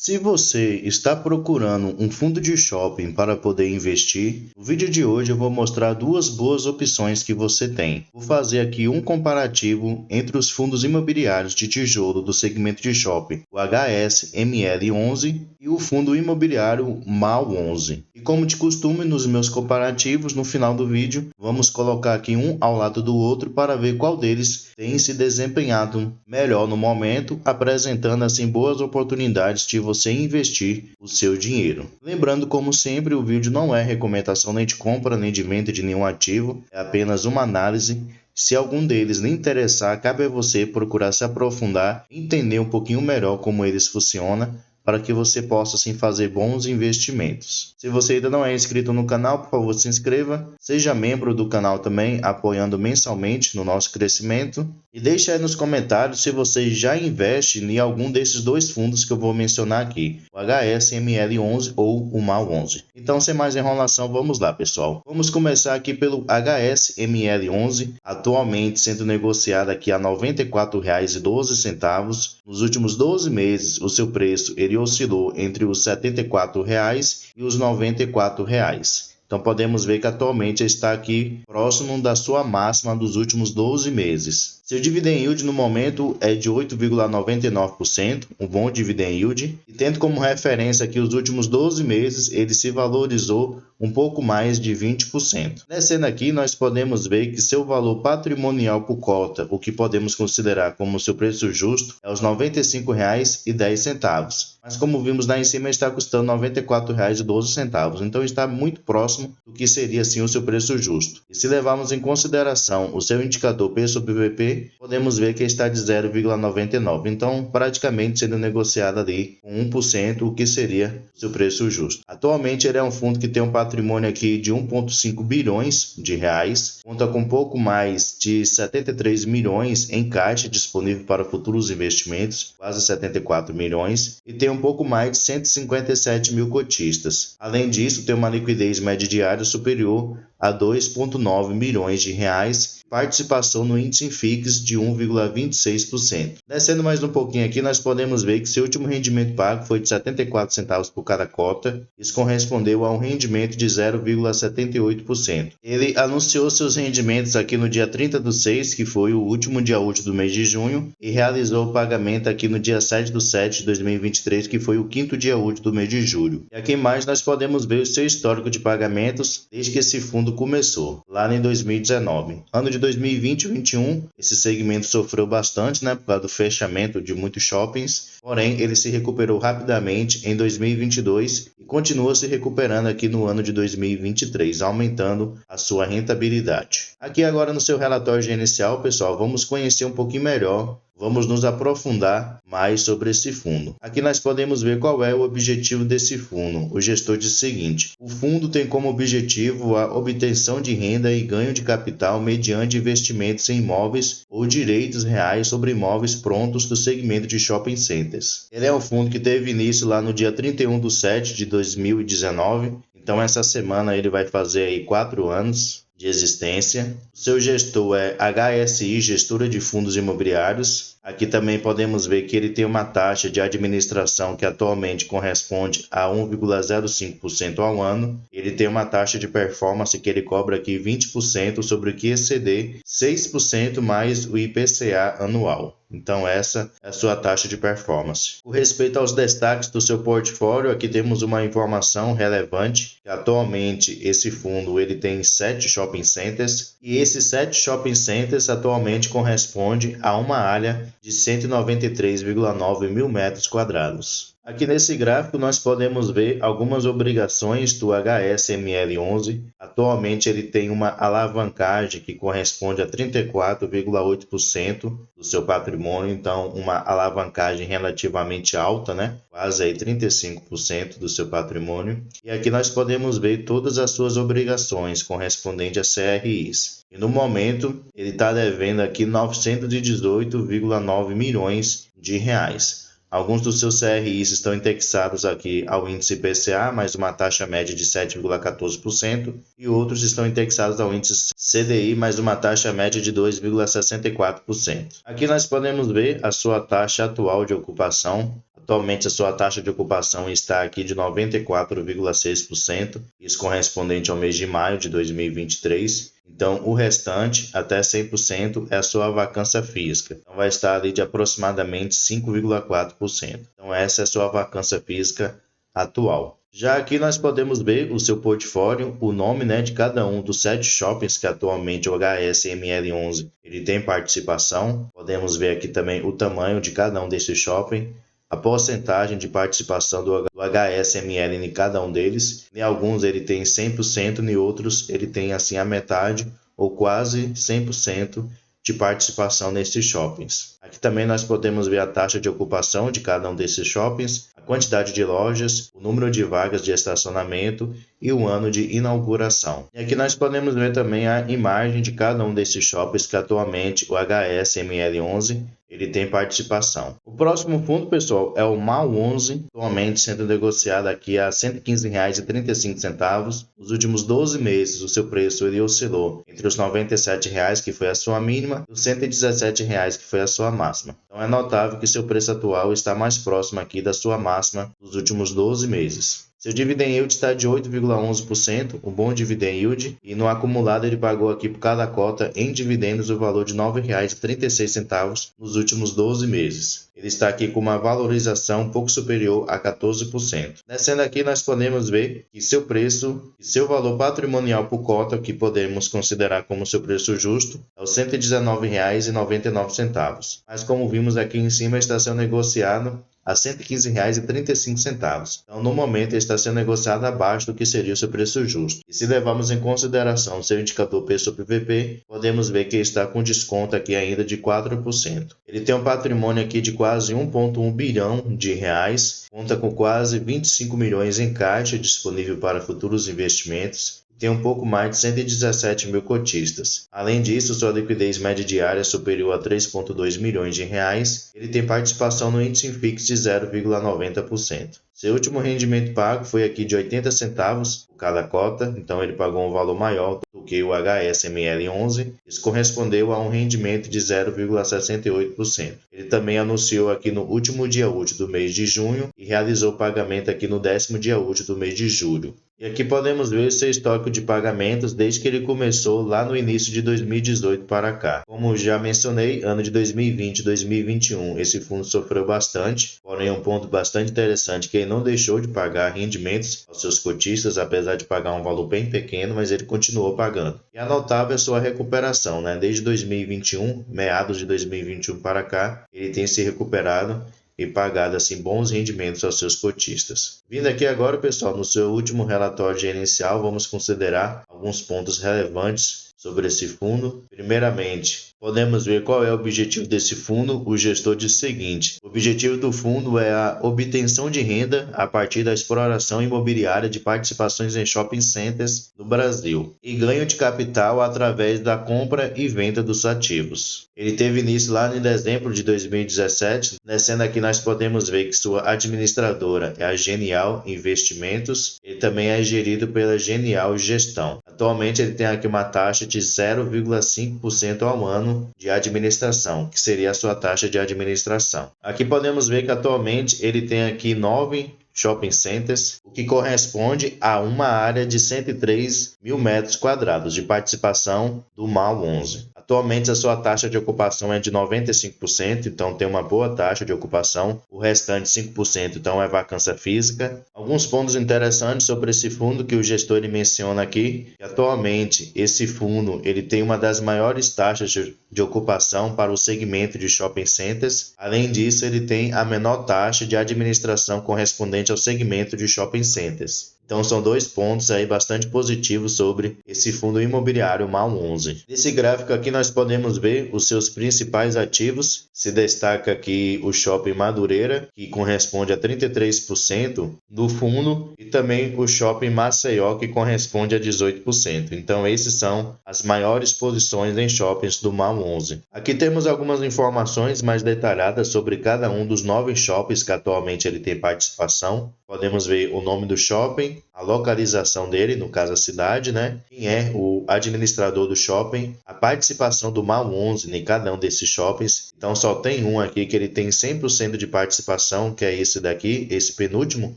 Se você está procurando um fundo de shopping para poder investir, no vídeo de hoje eu vou mostrar duas boas opções que você tem. Vou fazer aqui um comparativo entre os fundos imobiliários de tijolo do segmento de shopping, o HSML11 e o fundo imobiliário MAL11. E como de costume nos meus comparativos, no final do vídeo, vamos colocar aqui um ao lado do outro para ver qual deles tem se desempenhado melhor no momento, apresentando assim boas oportunidades de você investir o seu dinheiro. Lembrando, como sempre, o vídeo não é recomendação nem de compra nem de venda de nenhum ativo, é apenas uma análise. Se algum deles lhe interessar, cabe a você procurar se aprofundar, entender um pouquinho melhor como eles funcionam, para que você possa assim fazer bons investimentos. Se você ainda não é inscrito no canal, por favor, se inscreva, seja membro do canal também, apoiando mensalmente no nosso crescimento. E deixe aí nos comentários se você já investe em algum desses dois fundos que eu vou mencionar aqui, o HSML11 ou o MAL11. Então, sem mais enrolação, vamos lá, pessoal. Vamos começar aqui pelo HSML11, atualmente sendo negociado aqui a R$ 94,12. Nos últimos 12 meses, o seu preço ele oscilou entre os R$ 74,00 e os R$ 94,00. Então podemos ver que atualmente está aqui próximo da sua máxima dos últimos 12 meses. Seu dividend yield no momento é de 8,99%, um bom dividend yield. E tendo como referência aqui os últimos 12 meses, ele se valorizou um pouco mais de 20%. Descendo aqui, nós podemos ver que seu valor patrimonial por cota, o que podemos considerar como seu preço justo, é os R$ 95,10. Mas como vimos lá em cima, está custando R$ 94,12. Então está muito próximo do que seria assim o seu preço justo. E se levarmos em consideração o seu indicador P/VP, podemos ver que está de 0,99. Então praticamente sendo negociado ali com 1%, o que seria o seu preço justo. Atualmente ele é um fundo que tem um patrimônio aqui de 1,5 bilhões de reais, conta com pouco mais de 73 milhões em caixa disponível para futuros investimentos, quase 74 milhões, e tem um pouco mais de 157 mil cotistas. Além disso, tem uma liquidez média diária superior a 2,9 milhões de reais, participação no índice INFIX de 1,26%. Descendo mais um pouquinho aqui, nós podemos ver que seu último rendimento pago foi de 74 centavos por cada cota. Isso correspondeu a um rendimento de 0,78%. Ele anunciou seus rendimentos aqui no dia 30/6, que foi o último dia útil do mês de junho, e realizou o pagamento aqui no dia 7/7 de 2023, que foi o quinto dia útil do mês de julho. E aqui mais nós podemos ver o seu histórico de pagamentos desde que esse fundo começou, lá em 2019. Ano de 2020 e 2021, esse segmento sofreu bastante, por causa do fechamento de muitos shoppings, porém ele se recuperou rapidamente em 2022 e continua se recuperando aqui no ano de 2023, aumentando a sua rentabilidade. Aqui agora no seu relatório gerencial, pessoal, vamos conhecer um pouquinho melhor, vamos nos aprofundar mais sobre esse fundo. Aqui nós podemos ver qual é o objetivo desse fundo. O gestor diz o seguinte: o fundo tem como objetivo a obtenção de renda e ganho de capital mediante investimentos em imóveis ou direitos reais sobre imóveis prontos do segmento de shopping centers. Ele é um fundo que teve início lá no dia 31/7 de 2019, então essa semana ele vai fazer aí 4 anos de existência. O seu gestor é HSI, Gestora de Fundos Imobiliários. Aqui também podemos ver que ele tem uma taxa de administração que atualmente corresponde a 1,05% ao ano. Ele tem uma taxa de performance que ele cobra aqui 20% sobre o que exceder 6% mais o IPCA anual. Então essa é a sua taxa de performance. Com respeito aos destaques do seu portfólio, aqui temos uma informação relevante, que atualmente esse fundo ele tem 7 shopping centers, e esses 7 shopping centers atualmente correspondem a uma área de 193,9 mil metros quadrados. Aqui nesse gráfico nós podemos ver algumas obrigações do HSML11. Atualmente ele tem uma alavancagem que corresponde a 34,8% do seu patrimônio, então uma alavancagem relativamente alta, quase aí 35% do seu patrimônio. E aqui nós podemos ver todas as suas obrigações correspondentes a CRIs. E no momento ele está devendo aqui 918,9 milhões de reais. Alguns dos seus CRIs estão indexados aqui ao índice IPCA, mais uma taxa média de 7,14%, e outros estão indexados ao índice CDI, mais uma taxa média de 2,64%. Aqui nós podemos ver a sua taxa atual de ocupação. Atualmente a sua taxa de ocupação está aqui de 94,6%, isso correspondente ao mês de maio de 2023. Então, o restante, até 100%, é a sua vacância física. Então, vai estar ali de aproximadamente 5,4%. Então, essa é a sua vacância física atual. Já aqui nós podemos ver o seu portfólio, o nome, de cada um dos 7 shoppings que atualmente o HSML11 ele tem participação. Podemos ver aqui também o tamanho de cada um desses shoppings, a porcentagem de participação do HSML em cada um deles. Em alguns ele tem 100%, em outros ele tem assim a metade ou quase 100% de participação nesses shoppings. Aqui também nós podemos ver a taxa de ocupação de cada um desses shoppings, a quantidade de lojas, o número de vagas de estacionamento e o ano de inauguração. E aqui nós podemos ver também a imagem de cada um desses shoppings que atualmente o HSML11 ele tem participação. O próximo fundo, pessoal, é o MAL11, atualmente sendo negociado aqui a R$ 115,35. Nos últimos 12 meses, o seu preço ele oscilou entre os R$ 97,00, que foi a sua mínima, e os R$ 117,00, que foi a sua máxima. Então é notável que seu preço atual está mais próximo aqui da sua máxima dos últimos 12 meses. Seu dividend yield está de 8,11%, um bom dividend yield, e no acumulado ele pagou aqui por cada cota em dividendos o valor de R$ 9,36 nos últimos 12 meses. Ele está aqui com uma valorização um pouco superior a 14%. Descendo aqui nós podemos ver que seu preço e seu valor patrimonial por cota, que podemos considerar como seu preço justo, é o R$ 119,99. Mas como vimos aqui em cima, está sendo negociado a R$ 115,35. Então, no momento, ele está sendo negociado abaixo do que seria o seu preço justo. E se levarmos em consideração o seu indicador P sobre PVP, podemos ver que ele está com desconto aqui ainda de 4%. Ele tem um patrimônio aqui de quase 1,1 bilhão de reais, conta com quase 25 milhões em caixa disponível para futuros investimentos. Tem um pouco mais de 117 mil cotistas. Além disso, sua liquidez média diária é superior a 3,2 milhões de reais. Ele tem participação no índice Infix de 0,90%. Seu último rendimento pago foi aqui de 80 centavos por cada cota, então ele pagou um valor maior do que o HSML11. Isso correspondeu a um rendimento de 0,68%. Ele também anunciou aqui no último dia útil do mês de junho e realizou o pagamento aqui no 10º dia útil do mês de julho. E aqui podemos ver o seu histórico de pagamentos desde que ele começou lá no início de 2018 para cá. Como já mencionei, ano de 2020 e 2021 esse fundo sofreu bastante, porém um ponto bastante interessante que ele não deixou de pagar rendimentos aos seus cotistas, apesar de pagar um valor bem pequeno, mas ele continuou pagando. E é notável a sua recuperação, desde 2021, meados de 2021 para cá, ele tem se recuperado e pagado assim bons rendimentos aos seus cotistas. Vindo aqui agora, pessoal, no seu último relatório gerencial, vamos considerar alguns pontos relevantes sobre esse fundo. Primeiramente, podemos ver qual é o objetivo desse fundo. O gestor diz o seguinte: o objetivo do fundo é a obtenção de renda a partir da exploração imobiliária de participações em shopping centers no Brasil e ganho de capital através da compra e venda dos ativos. Ele teve início lá em dezembro de 2017. Descendo aqui nós podemos ver que sua administradora é a Genial Investimentos. Ele também é gerido pela Genial Gestão. Atualmente ele tem aqui uma taxa de 0,5% ao ano de administração, que seria a sua taxa de administração. Aqui podemos ver que atualmente ele tem aqui 9 shopping centers, o que corresponde a uma área de 103 mil metros quadrados de participação do MAL11. Atualmente a sua taxa de ocupação é de 95%, então tem uma boa taxa de ocupação. O restante 5% então é vacância física. Alguns pontos interessantes sobre esse fundo que o gestor menciona aqui, que atualmente esse fundo ele tem uma das maiores taxas de ocupação para o segmento de shopping centers. Além disso, ele tem a menor taxa de administração correspondente ao segmento de shopping centers. Então são 2 pontos aí bastante positivos sobre esse fundo imobiliário MAL11. Nesse gráfico aqui nós podemos ver os seus principais ativos. Se destaca aqui o Shopping Madureira, que corresponde a 33% do fundo, e também o Shopping Maceió, que corresponde a 18%. Então esses são as maiores posições em shoppings do MAL11. Aqui temos algumas informações mais detalhadas sobre cada um dos 9 shoppings que atualmente ele tem participação. podemos ver o nome do shopping, a localização dele, no caso a cidade, né? Quem é o administrador do shopping, a participação do MAU 11 em cada um desses shoppings. Então só tem um aqui que ele tem 100% de participação, que é esse daqui, esse penúltimo,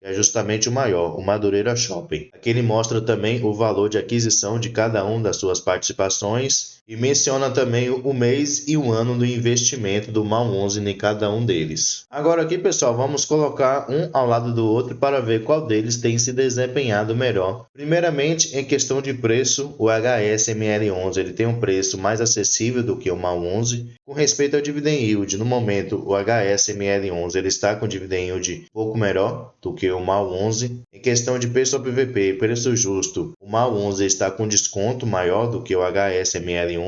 que é justamente o maior, o Madureira Shopping. Aqui ele mostra também o valor de aquisição de cada uma das suas participações e menciona também o mês e o ano do investimento do MAU 11 em cada um deles. Agora aqui, pessoal, vamos colocar um ao lado do outro para ver qual deles tem se desempenhado melhor. Primeiramente, em questão de preço, o HSML11 ele tem um preço mais acessível do que o MAU 11. Com respeito ao dividend yield, no momento o HSML11 ele está com dividend yield um pouco melhor do que o MAU 11. Em questão de preço ao PVP, preço justo, o MAU 11 está com desconto maior do que o HSML11.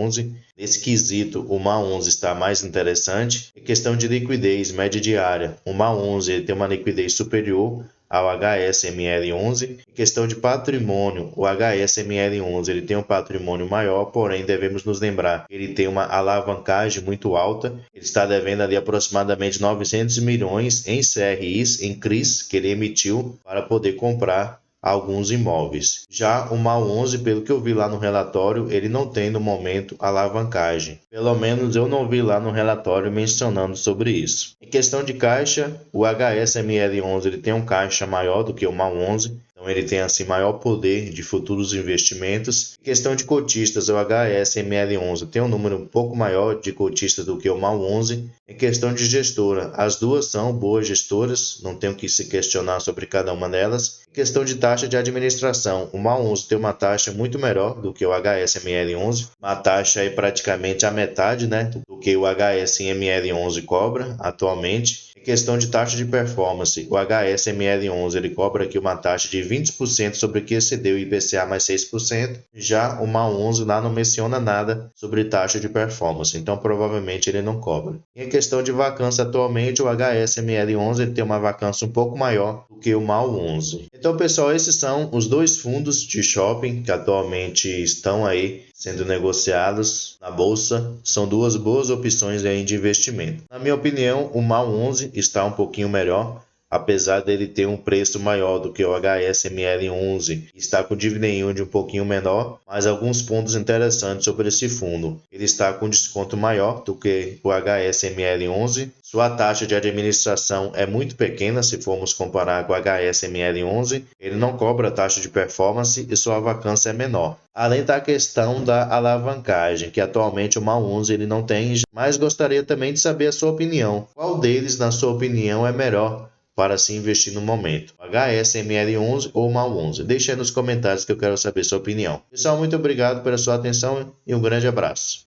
Nesse quesito, o MAU 11 está mais interessante. Em questão de liquidez média diária, o MAU 11 ele tem uma liquidez superior ao HSML11. Em questão de patrimônio, o HSML11 ele tem um patrimônio maior, porém devemos nos lembrar que ele tem uma alavancagem muito alta. Ele está devendo ali aproximadamente 900 milhões em CRIs, em CRIs, que ele emitiu para poder comprar alguns imóveis. Já o MAU 11, pelo que eu vi lá no relatório, ele não tem no momento alavancagem. Pelo menos eu não vi lá no relatório mencionando sobre isso. Em questão de caixa, o HSML11 ele tem um caixa maior do que o MAU 11. Então ele tem assim maior poder de futuros investimentos. Em questão de cotistas, o HSML11 tem um número um pouco maior de cotistas do que o MAU 11. Em questão de gestora, as duas são boas gestoras, não tem o que se questionar sobre cada uma delas. Em questão de taxa de administração, o MAU 11 tem uma taxa muito melhor do que o HSML11, uma taxa aí praticamente a metade, né, do que o HSML11 cobra atualmente. Em questão de taxa de performance, o HSML11 ele cobra aqui uma taxa de 20% sobre o que excedeu o IPCA mais 6%. Já o MAU 11 lá não menciona nada sobre taxa de performance, então provavelmente ele não cobra. Em questão de vacância, atualmente o HSML11 ele tem uma vacância um pouco maior do que o MAU 11. Então, pessoal, esses são os dois fundos de shopping que atualmente estão aí sendo negociados na bolsa. São duas boas opções aí de investimento. Na minha opinião, o MAU 11 está um pouquinho melhor, apesar dele ter um preço maior do que o HSML11, está com dividend yield um pouquinho menor, mas alguns pontos interessantes sobre esse fundo. Ele está com desconto maior do que o HSML11, sua taxa de administração é muito pequena se formos comparar com o HSML11, ele não cobra taxa de performance e sua vacância é menor. Além da questão da alavancagem, que atualmente o MAU 11 ele não tem, mas gostaria também de saber a sua opinião. Qual deles, na sua opinião, é melhor para se investir no momento? HSML11 ou MAU 11? Deixe aí nos comentários que eu quero saber sua opinião. Pessoal, muito obrigado pela sua atenção e um grande abraço.